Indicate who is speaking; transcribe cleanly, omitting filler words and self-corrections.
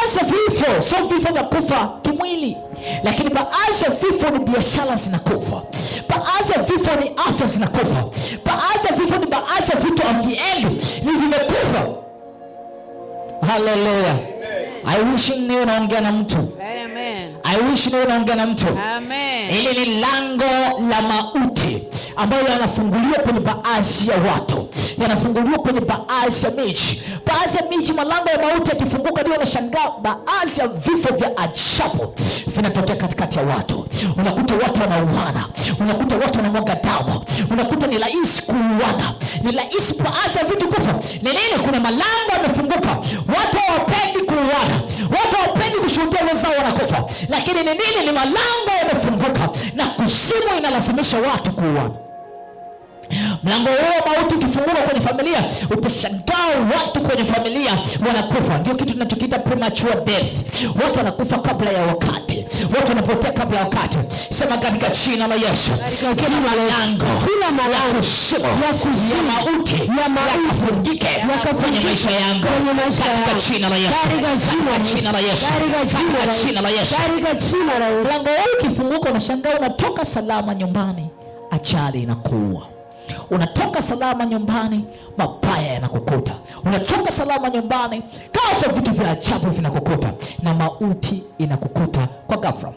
Speaker 1: baadhi ya vifo sio vifo vya kufa kimwili, lakini baadhi ya vifo ni biashara zinakufa, baadhi ya vifo ni afya zinakufa, baadhi ya vifo ni baadhi ya vitu haviendi, ni vimekufa. Haleluya. I wish niwe naongea na mtu.
Speaker 2: Amen.
Speaker 1: I wish niwe naongea na mtu.
Speaker 2: Amen.
Speaker 1: Ile ni lango la mauti ambayo yanafunguliwa kwenye baadhi ya watu, yanafunguliwa kwenye baadhi ya miji. Baadhi ya miji malango ya mauti yakifunguka, ndio unashangaa baadhi ya vifo vya ajabu vinatokea katikati ya watu. Unakuta watu wanauana, unakuta watu wanamwaga damu, unakuta ni rahisi kuuana, ni rahisi baadhi ya vitu kufa. Ni nini? Kuna malango yamefunguka. Watu hawapendi kuuana, watu hawapendi kushuhudia wenzao wanakufa, lakini ni nini? Ni malango yamefunguka na kuzimu inalazimisha watu kuuana. Mlango huo mauti ukifunguka kwenye familia, utashangaa watu kwenye familia wanakufa. Ndio kitu tunachokiita premature death. Watu wanakufa kabla ya wakati, watu wanapotea kabla ya wakati. Sema katika jina la Yesu, kila malango ya kuzimu ya mauti yakafungike kwenye maisha yangu katika jina la Yesu, katika jina la Yesu, katika jina la Yesu. Mlango huo ukifunguka, unashangaa unatoka salama nyumbani, ajali inakuua. Unatoka salama nyumbani, mabaya yanakukuta. Unatoka salama nyumbani, kafa vitu vya ajabu vinakukuta, na mauti inakukuta kwa ghafla.